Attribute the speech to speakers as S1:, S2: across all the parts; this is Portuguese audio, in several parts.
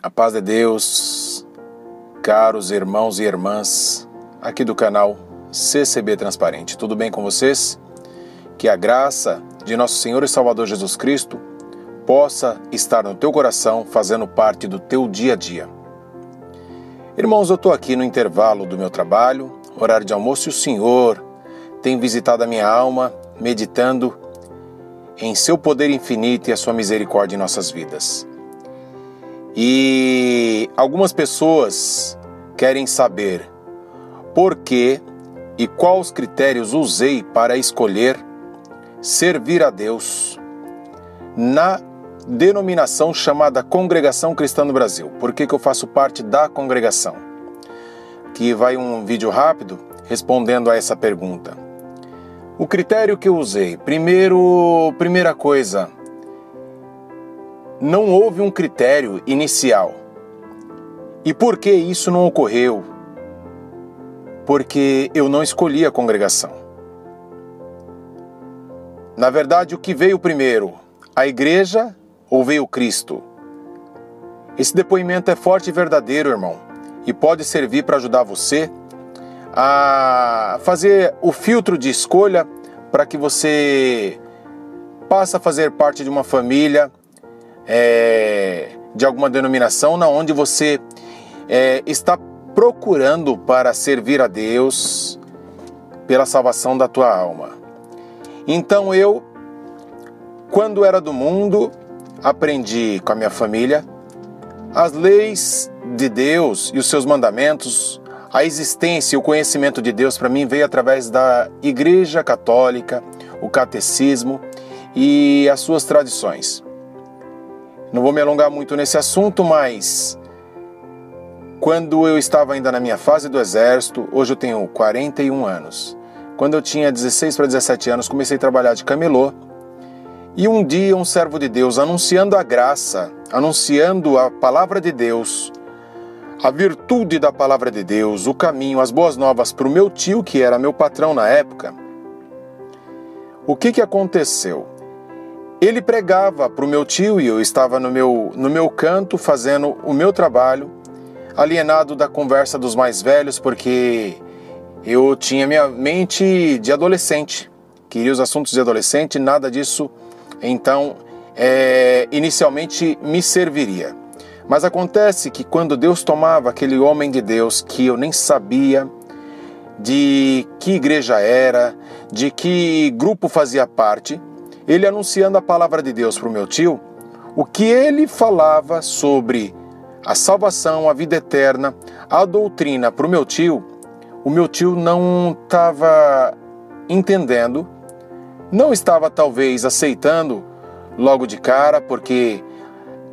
S1: A paz de Deus, caros irmãos e irmãs, aqui do canal CCB Transparente. Tudo bem com vocês? Que a graça de nosso Senhor e Salvador Jesus Cristo possa estar no teu coração, fazendo parte do teu dia a dia. Irmãos, eu estou aqui no intervalo do meu trabalho, horário de almoço, e o Senhor tem visitado a minha alma, meditando em seu poder infinito e a sua misericórdia em nossas vidas. E algumas pessoas querem saber por que e quais critérios usei para escolher servir a Deus na denominação chamada Congregação Cristã no Brasil. Por que eu faço parte da congregação? Aqui vai um vídeo rápido respondendo a essa pergunta. O critério que eu usei, primeira coisa, não houve um critério inicial. E por que isso não ocorreu? Porque eu não escolhi a congregação. Na verdade, o que veio primeiro? A igreja ou veio Cristo? Esse depoimento é forte e verdadeiro, irmão, e pode servir para ajudar você a fazer o filtro de escolha para que você passe a fazer parte de uma família, de alguma denominação, na onde você está procurando para servir a Deus pela salvação da tua alma. Então eu, quando era do mundo, aprendi com a minha família as leis de Deus e os seus mandamentos. A existência e o conhecimento de Deus para mim veio através da Igreja Católica, o catecismo e as suas tradições. Não vou me alongar muito nesse assunto, mas quando eu estava ainda na minha fase do exército, hoje eu tenho 41 anos. Quando eu tinha 16 para 17 anos, comecei a trabalhar de camelô. E um dia um servo de Deus, anunciando a graça, anunciando a palavra de Deus, a virtude da palavra de Deus, o caminho, as boas novas para o meu tio, que era meu patrão na época, o que aconteceu? Ele pregava para o meu tio e eu estava no meu canto fazendo o meu trabalho, alienado da conversa dos mais velhos, porque eu tinha minha mente de adolescente, queria os assuntos de adolescente, nada disso, então, inicialmente me serviria. Mas acontece que quando Deus tomava aquele homem de Deus que eu nem sabia de que igreja era, de que grupo fazia parte, ele anunciando a palavra de Deus para o meu tio, o que ele falava sobre a salvação, a vida eterna, a doutrina para o meu tio não estava entendendo, não estava talvez aceitando logo de cara, porque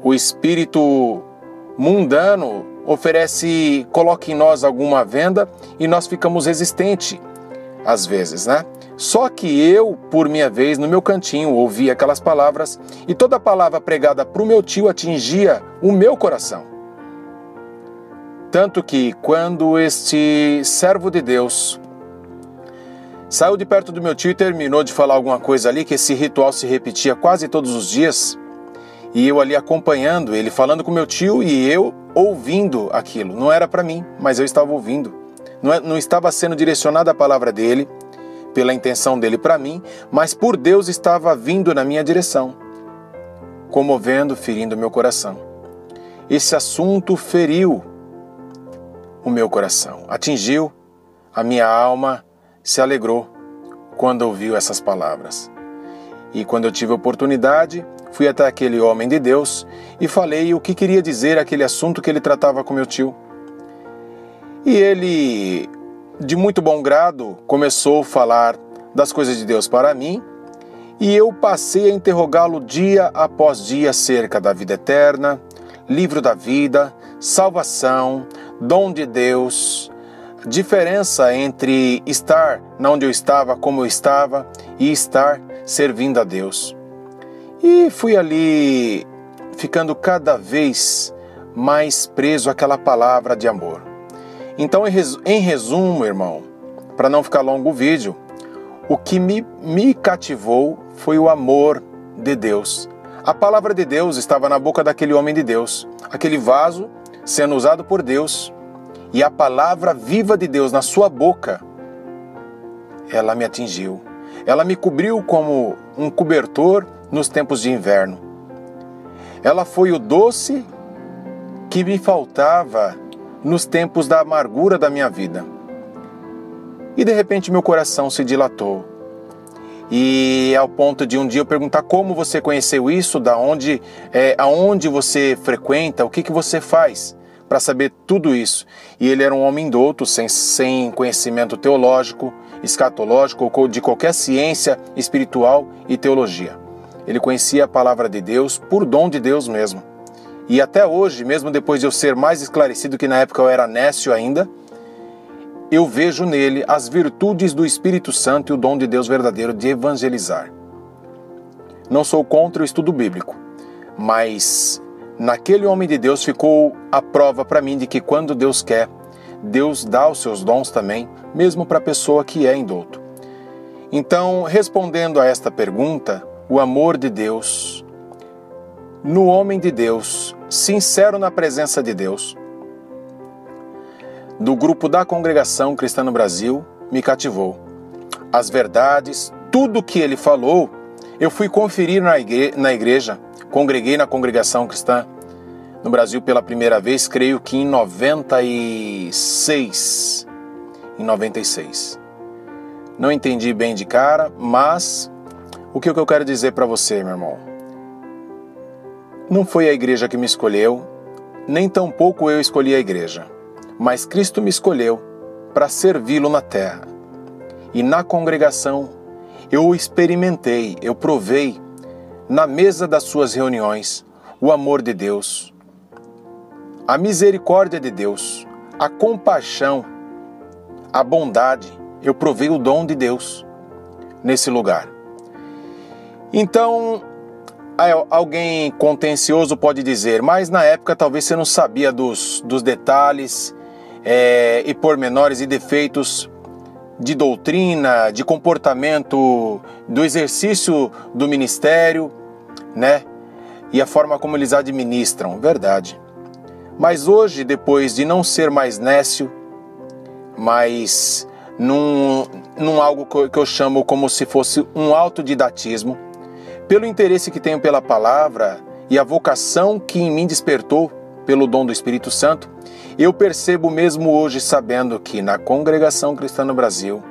S1: o espírito mundano coloca em nós alguma venda e nós ficamos resistentes, às vezes, né? Só que eu, por minha vez, no meu cantinho, ouvia aquelas palavras e toda palavra pregada para o meu tio atingia o meu coração. Tanto que quando este servo de Deus saiu de perto do meu tio e terminou de falar alguma coisa ali, que esse ritual se repetia quase todos os dias, e eu ali acompanhando, ele falando com meu tio e eu ouvindo aquilo. Não era para mim, mas eu estava ouvindo. Não estava sendo direcionada a palavra dele, pela intenção dele para mim, mas por Deus estava vindo na minha direção, comovendo, ferindo o meu coração. Esse assunto feriu o meu coração, atingiu a minha alma, se alegrou quando ouviu essas palavras. E quando eu tive a oportunidade, fui até aquele homem de Deus e falei o que queria dizer aquele assunto que ele tratava com meu tio. E ele, de muito bom grado, começou a falar das coisas de Deus para mim, e eu passei a interrogá-lo dia após dia acerca da vida eterna, livro da vida, salvação, dom de Deus, diferença entre estar onde eu estava, como eu estava, e estar servindo a Deus. E fui ali ficando cada vez mais preso àquela palavra de amor. Então, em resumo, irmão, para não ficar longo o vídeo, o que me cativou foi o amor de Deus, A palavra de Deus estava na boca daquele homem de Deus, aquele vaso sendo usado por Deus, e a palavra viva de Deus na sua boca, ela me atingiu. Ela me cobriu como um cobertor nos tempos de inverno. Ela foi o doce que me faltava nos tempos da amargura da minha vida. E de repente meu coração se dilatou. E ao ponto de um dia eu perguntar como você conheceu isso, aonde você frequenta, o que você faz para saber tudo isso. E ele era um homem douto, sem conhecimento teológico, escatológico ou de qualquer ciência espiritual e teologia. Ele conhecia a palavra de Deus por dom de Deus mesmo. E até hoje, mesmo depois de eu ser mais esclarecido, que na época eu era nécio ainda, eu vejo nele as virtudes do Espírito Santo e o dom de Deus verdadeiro de evangelizar. Não sou contra o estudo bíblico, mas naquele homem de Deus ficou a prova para mim de que quando Deus quer, Deus dá os seus dons também, mesmo para a pessoa que é indouto. Então, respondendo a esta pergunta, o amor de Deus, no homem de Deus, sincero na presença de Deus, do grupo da Congregação Cristã no Brasil, me cativou. As verdades, tudo que ele falou, eu fui conferir na igreja, congreguei na Congregação Cristã no Brasil pela primeira vez, creio que em 96. Não entendi bem de cara, mas o que eu quero dizer para você, meu irmão? Não foi a igreja que me escolheu, nem tampouco eu escolhi a igreja. Mas Cristo me escolheu para servi-lo na terra. E na congregação eu experimentei, eu provei, na mesa das suas reuniões, o amor de Deus, a misericórdia de Deus, a compaixão, a bondade. Eu provei o dom de Deus nesse lugar. Então, alguém contencioso pode dizer, mas na época talvez você não sabia dos detalhes e pormenores e defeitos de doutrina, de comportamento, do exercício do ministério, né? E a forma como eles administram, verdade. Mas hoje, depois de não ser mais nécio, mas num algo que eu chamo como se fosse um autodidatismo, pelo interesse que tenho pela palavra e a vocação que em mim despertou pelo dom do Espírito Santo, eu percebo mesmo hoje, sabendo que na Congregação Cristã no Brasil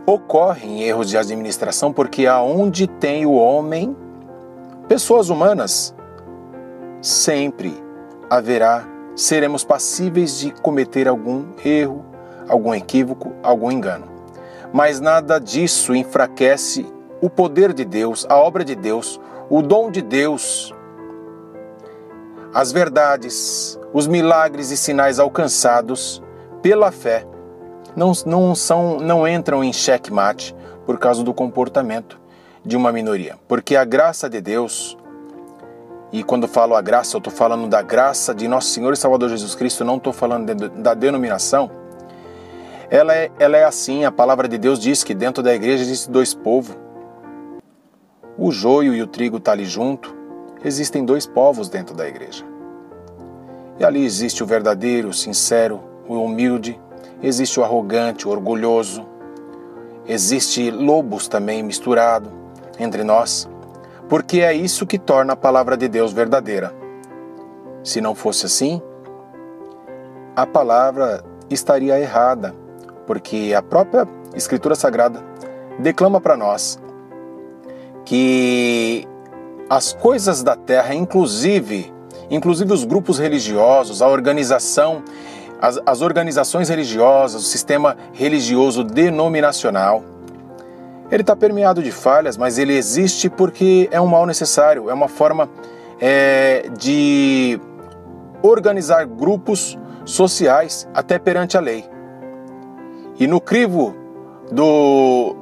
S1: ocorrem erros de administração, porque aonde tem o homem, pessoas humanas, sempre seremos passíveis de cometer algum erro, algum equívoco, algum engano. Mas nada disso enfraquece o poder de Deus, a obra de Deus, o dom de Deus, as verdades, os milagres e sinais alcançados pela fé não entram em xeque-mate por causa do comportamento de uma minoria. Porque a graça de Deus, e quando falo a graça, eu estou falando da graça de nosso Senhor e Salvador Jesus Cristo, não estou falando da denominação, ela é assim. A palavra de Deus diz que dentro da igreja existem dois povos. O joio e o trigo estão ali junto. Existem dois povos dentro da igreja. E ali existe o verdadeiro, o sincero, o humilde, existe o arrogante, o orgulhoso, existe lobos também misturado entre nós, porque é isso que torna a palavra de Deus verdadeira. Se não fosse assim, a palavra estaria errada, porque a própria Escritura Sagrada declama para nós que as coisas da terra, inclusive os grupos religiosos, a organização, as organizações religiosas, o sistema religioso denominacional, ele está permeado de falhas, mas ele existe porque é um mal necessário, é uma forma de organizar grupos sociais até perante a lei. E no crivo do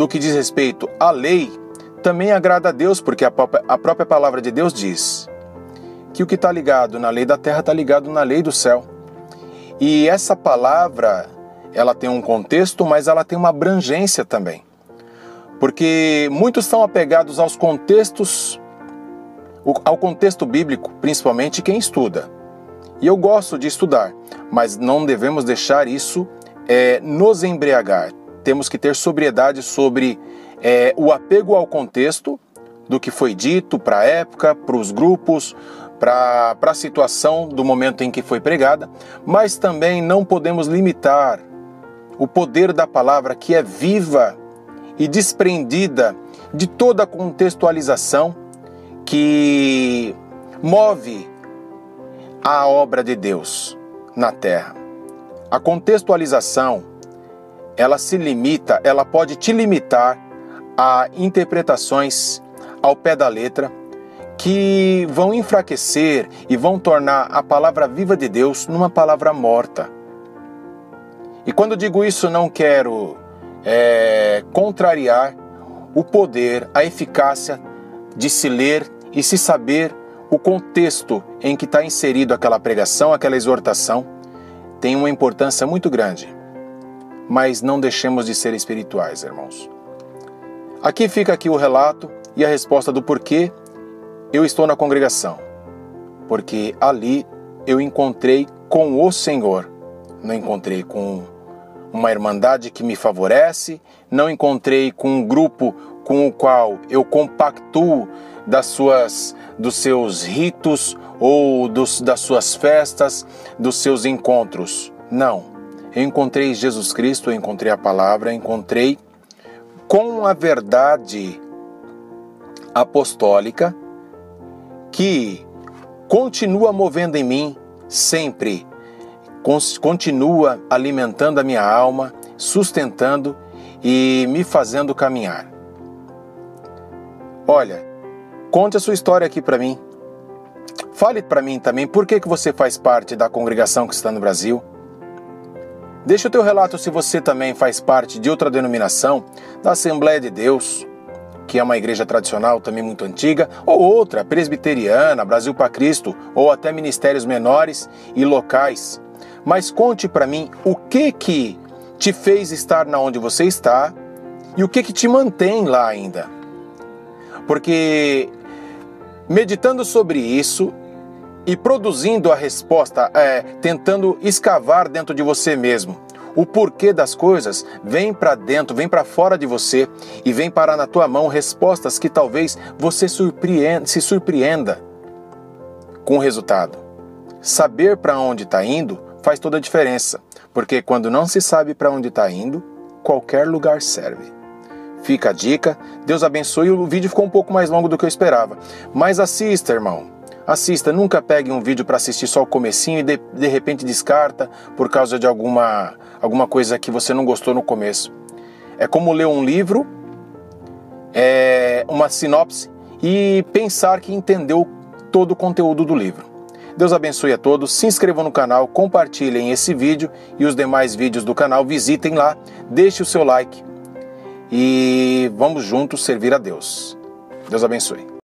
S1: que diz respeito à lei, também agrada a Deus, porque a própria palavra de Deus diz que o que está ligado na lei da terra está ligado na lei do céu. E essa palavra, ela tem um contexto, mas ela tem uma abrangência também. Porque muitos estão apegados aos contextos ao contexto bíblico, principalmente quem estuda. E eu gosto de estudar, mas não devemos deixar isso nos embriagar. Temos que ter sobriedade sobre o apego ao contexto do que foi dito para a época, para os grupos, para a situação do momento em que foi pregada, mas também não podemos limitar o poder da palavra, que é viva e desprendida de toda a contextualização que move a obra de Deus na terra. A contextualização, ela pode te limitar a interpretações ao pé da letra que vão enfraquecer e vão tornar a palavra viva de Deus numa palavra morta. E quando digo isso, não quero contrariar o poder, a eficácia de se ler e se saber o contexto em que está inserido aquela pregação, aquela exortação, tem uma importância muito grande. Mas não deixemos de ser espirituais, irmãos. Aqui fica o relato e a resposta do porquê eu estou na congregação. Porque ali eu encontrei com o Senhor. Não encontrei com uma irmandade que me favorece, não encontrei com um grupo com o qual eu compactuo dos seus ritos ou das suas festas, dos seus encontros. Não. Eu encontrei Jesus Cristo, eu encontrei a palavra, eu encontrei com a verdade apostólica que continua movendo em mim sempre, continua alimentando a minha alma, sustentando e me fazendo caminhar. Olha, conte a sua história aqui para mim. Fale para mim também por que você faz parte da congregação que está no Brasil. Deixa o teu relato se você também faz parte de outra denominação, da Assembleia de Deus, que é uma igreja tradicional também muito antiga, ou outra, presbiteriana, Brasil para Cristo, ou até ministérios menores e locais. Mas conte para mim o que te fez estar na onde você está e o que te mantém lá ainda. Porque meditando sobre isso e produzindo a resposta, tentando escavar dentro de você mesmo o porquê das coisas, vem para dentro, vem para fora de você e vem parar na tua mão respostas que talvez você se surpreenda com o resultado. Saber para onde está indo faz toda a diferença, porque quando não se sabe para onde está indo, qualquer lugar serve. Fica a dica, Deus abençoe. O vídeo ficou um pouco mais longo do que eu esperava, mas assista, irmão. Assista, nunca pegue um vídeo para assistir só o comecinho e de repente descarta por causa de alguma coisa que você não gostou no começo. É como ler um livro, uma sinopse e pensar que entendeu todo o conteúdo do livro. Deus abençoe a todos, se inscrevam no canal, compartilhem esse vídeo e os demais vídeos do canal, visitem lá, deixe o seu like e vamos juntos servir a Deus. Deus abençoe.